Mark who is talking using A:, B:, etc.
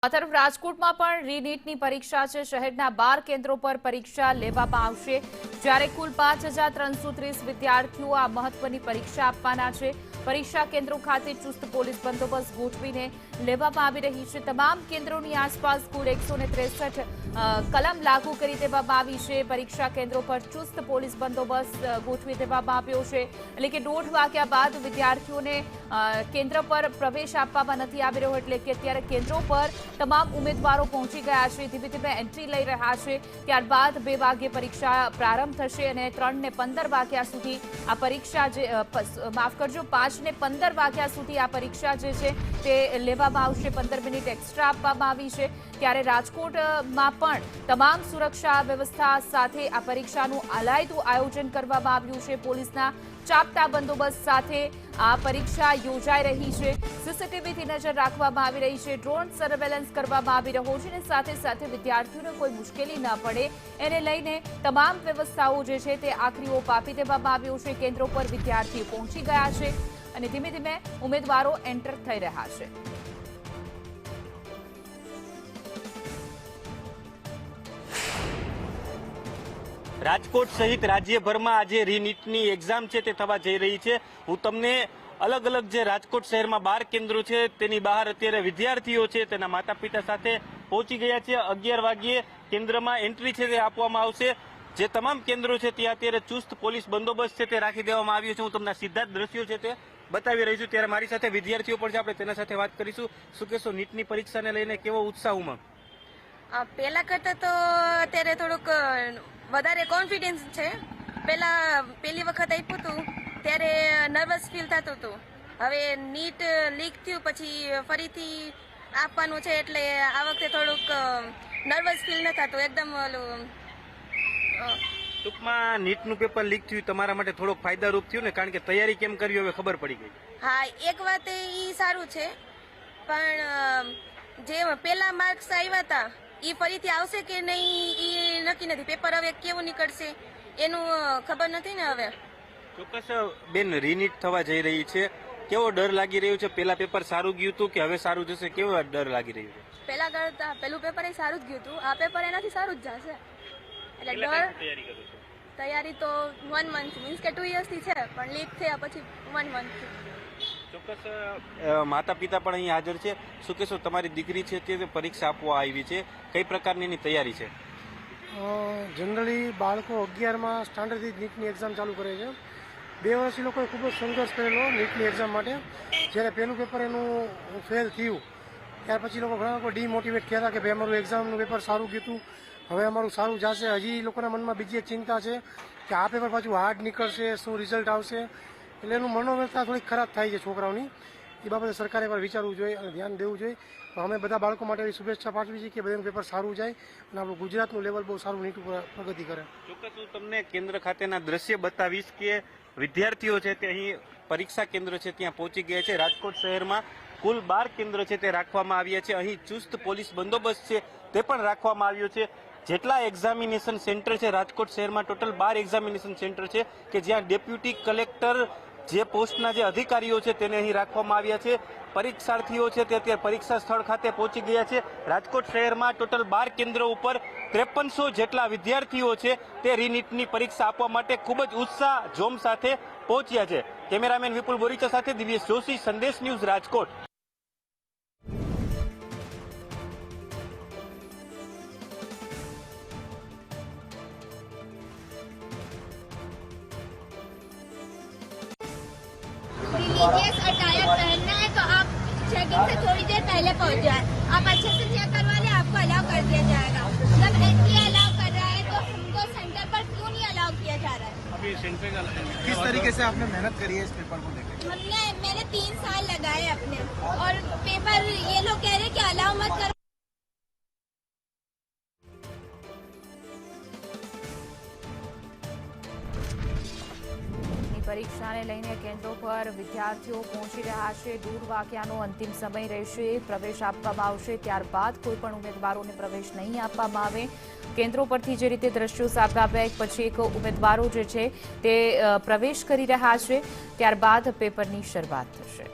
A: આ તરફ રાજકોટમાં પણ રીનીટની પરીક્ષા છે। શહેરના 12 કેન્દ્રો પર પરીક્ષા લેવામાં આવશે, જ્યારે કુલ 5330 વિદ્યાર્થીઓ આ મહત્વની પરીક્ષા આપવાના છે। પરીક્ષા કેન્દ્રો ખાતે ચુસ્ત પોલીસ બંદોબસ્ત ગોઠવીને લેવામાં આવી રહી છે। તમામ કેન્દ્રોની આસપાસ કુલ 163 કલમ લાગુ કરી દેવામાં આવી છે। પરીક્ષા કેન્દ્રો પર ચુસ્ત પોલીસ બંદોબસ્ત ગોઠવી દેવામાં આવ્યો છે, એટલે કે 1:30 વાગ્યા બાદ વિદ્યાર્થીઓને કેન્દ્ર પર પ્રવેશ આપવામાં નથી આવી રહ્યો, એટલે કે અત્યારે કેન્દ્રો પર તમામ ઉમેદવારો પહોંચી ગયા છે, ધીમે ધીમે એન્ટ્રી લઈ રહ્યા છે। ત્યારબાદ 2 વાગ્યે પરીક્ષા પ્રારંભ થશે અને 3:15 વાગ્યા સુધી આ પરીક્ષા માફ કરજો 5:15 વાગ્યા સુધી આ પરીક્ષા જે છે તે લેવામાં આવશે। 15 મિનિટ એક્સ્ટ્રા આપવામાં આવી છે। ત્યારે રાજકોટમાં પણ તમામ સુરક્ષા વ્યવસ્થા સાથે આ પરીક્ષાનું આલાયદું આયોજન કરવામાં આવ્યું છે। પોલીસના ચાપતા બંદોબસ્ત સાથે આ પરીક્ષા યોજાઈ રહી છે। સીસીટીવીથી નજર રાખવામાં આવી રહી છે, ડ્રોન સર્વેલન્સ કરવામાં આવી રહ્યો છે અને સાથે સાથે વિદ્યાર્થીઓને કોઈ મુશ્કેલી ન પડે એને લઈને તમામ વ્યવસ્થાઓ જે છે તે આખરી ઓપ આપી દેવામાં આવ્યો છે। કેન્દ્રો પર વિદ્યાર્થીઓ પહોંચી ગયા છે અને ધીમે ધીમે ઉમેદવારો એન્ટર થઈ રહ્યા છે।
B: રાજકોટ સહિત રાજ્યભરમાં આજે રીનીટની એક્ઝામ છે તે થવા જઈ રહી છે। હું તમને અલગ અલગ જે રાજકોટ શહેરમાં 12 કેન્દ્રો છે તેની બહાર અત્યારે વિદ્યાર્થીઓ છે તેના માતા પિતા સાથે પહોંચી ગયા છે। 11 વાગ્યે કેન્દ્રમાં એન્ટ્રી છે તે આપવામાં આવશે। જે તમામ કેન્દ્રો છે ત્યાં અત્યારે ચુસ્ત પોલીસ બંદોબસ્ત છે તે રાખી દેવામાં આવ્યો છે। હું તમને સીધા જ દ્રશ્યો છે તે બતાવી રહી છું। ત્યારે મારી સાથે વિદ્યાર્થીઓ પણ છે, આપણે તેના સાથે વાત કરીશું। શું કહેશો, નીટની પરીક્ષાને લઈને કેવો ઉત્સાહ ઉમંગ?
C: પહેલા કરતા તો અત્યારે થોડુંક વધારે કોન્ફિડન્સ છે। પહેલી વખત આપ્યું હતું ત્યારે નર્વસ ફીલ થતું હતું, હવે નીટ લીક થયું પછી ફરીથી આપવાનું છે એટલે આ વખતે થોડુંક નર્વસ ફીલ ન થતું, એકદમ ઓલું
B: ટૂંકમાં નીટનું પેપર લીક થયું તમારા માટે થોડોક ફાયદારૂપ થયું ને, કારણ કે તૈયારી કેમ કરવી હવે ખબર પડી ગઈ।
C: હા, એક વાત એ સારું છે, પણ જે પહેલા માર્ક્સ આવ્યા હતા એ ફરીથી આવશે કે નહીં એ નક્કી નથી। પેપર હવે કેવું નીકળશે એનું ખબર નથી ને હવે।
B: ચોક્કસ બેન, રીનીટ થવા જઈ રહી છે, કેવો ડર લાગી રહ્યો છે? પહેલા પેપર સારું ગયું હતું કે હવે સારું જશે, કેવો ડર લાગી રહ્યો છે?
C: પહેલા કરતા પહેલું પેપર એ સારું જ ગયું હતું, આ પેપર એનાથી સારું જ જશે એટલે ડર તૈયારી તો 1 મંથ મીન્સ કે 2 યર્સથી છે, પણ લીક થયા પછી 1 મંથ।
B: ચોક્કસ માતા પિતા પણ અહીં હાજર છે। શું કહેશો, તમારી દીકરી છે તે પરીક્ષા આપવા આવી છે, કઈ પ્રકારની એની તૈયારી છે?
D: જનરલી બાળકો 11માં સ્ટાન્ડર્ડથી નીટની એક્ઝામ ચાલુ કરે છે। 2 વર્ષ એ લોકોએ ખૂબ જ સંઘર્ષ કરેલો નીટની એક્ઝામ માટે। જ્યારે પહેલું પેપર એનું ફેલ થયું ત્યાર પછી લોકો ઘણા લોકો ડીમોટિવેટ થયા હતા કે ભાઈ અમારું એક્ઝામનું પેપર સારું ગયું હતું, હવે અમારું સારું જશે। હજી લોકોના મનમાં બીજી એક ચિંતા છે કે આ પેપર પાછું હાર્ડ નીકળશે, શું રિઝલ્ટ આવશે, એટલે એનું મનોવ્યથા થોડીક ખરાબ થાય છે છોકરાઓની। એ બાબતે સરકારે પર વિચારવું જોઈએ અને ધ્યાન દેવું જોઈએ। તો અમે બધા બાળકો માટે એવી શુભેચ્છા પાઠવી છે કે બધાનું પેપર સારું જાય અને આપણું ગુજરાતનું લેવલ બહુ સારું નીટ ઉપર પ્રગતિ કરે।
B: ચોક્કસ હું તમને કેન્દ્ર ખાતેના દ્રશ્ય બતાવીશ કે વિદ્યાર્થીઓ છે તે અહીં પરીક્ષા કેન્દ્ર છે ત્યાં પહોંચી ગયા છે। રાજકોટ શહેરમાં કુલ 12 કેન્દ્ર છે તે રાખવામાં આવ્યા છે। અહીં ચુસ્ત પોલીસ બંદોબસ્ત છે તે પણ રાખવામાં આવ્યો છે। જેટલા એક્ઝામિનેશન સેન્ટર છે રાજકોટ શહેરમાં, ટોટલ 12 એક્ઝામિનેશન સેન્ટર છે કે જ્યાં ડેપ્યુટી કલેક્ટર જે પોસ્ટના જે અધિકારીઓ છે તેને અહીં રાખવામાં આવ્યા છે। પરીક્ષાર્થીઓ છે તે અત્યારે પરીક્ષા સ્થળ ખાતે પહોંચી ગયા છે। રાજકોટ શહેરમાં ટોટલ 12 કેન્દ્રો ઉપર 5300 જેટલા વિદ્યાર્થીઓ છે તે રીનીટની પરીક્ષા આપવા માટે ખૂબ જ ઉત્સાહ જોમ સાથે પહોંચ્યા છે। કેમેરામેન વિપુલ બોરીચા સાથે દિવ્યેશ જોશી, સંદેશ ન્યૂઝ, રાજકોટ।
E: रिलीजियस अटायर पहनना है तो आप चेकिंग से थोड़ी देर पहले पहुंच जाए, आप अच्छे से चेक करवा लें, आपको अलाउ कर दिया जाएगा। जब एंट्री अलाउ कर रहा है तो हमको सेंटर पर क्यों नहीं अलाउ किया जा रहा है?
F: अभी सेंटर का किस तरीके से आपने मेहनत करी है इस पेपर को लेकर?
E: मैंने 3 साल लगाए अपने, और पेपर ये लोग कह रहे हैं कि अलाउ मत करो।
A: પરીક્ષાને લઈને કેન્દ્રો પર વિદ્યાર્થીઓ પહોંચી રહ્યા છે। 1:30 વાગ્યાનો અંતિમ સમય રહેશે, પ્રવેશ આપવામાં આવશે, ત્યારબાદ કોઈ પણ ઉમેદવારોને પ્રવેશ નહીં આપવામાં આવે। કેન્દ્રો પરથી જે રીતે દ્રશ્યો સામે આવ્યા, એક પછી એક ઉમેદવારો જે છે તે પ્રવેશ કરી રહ્યા છે, ત્યારબાદ પેપરની શરૂઆત થશે।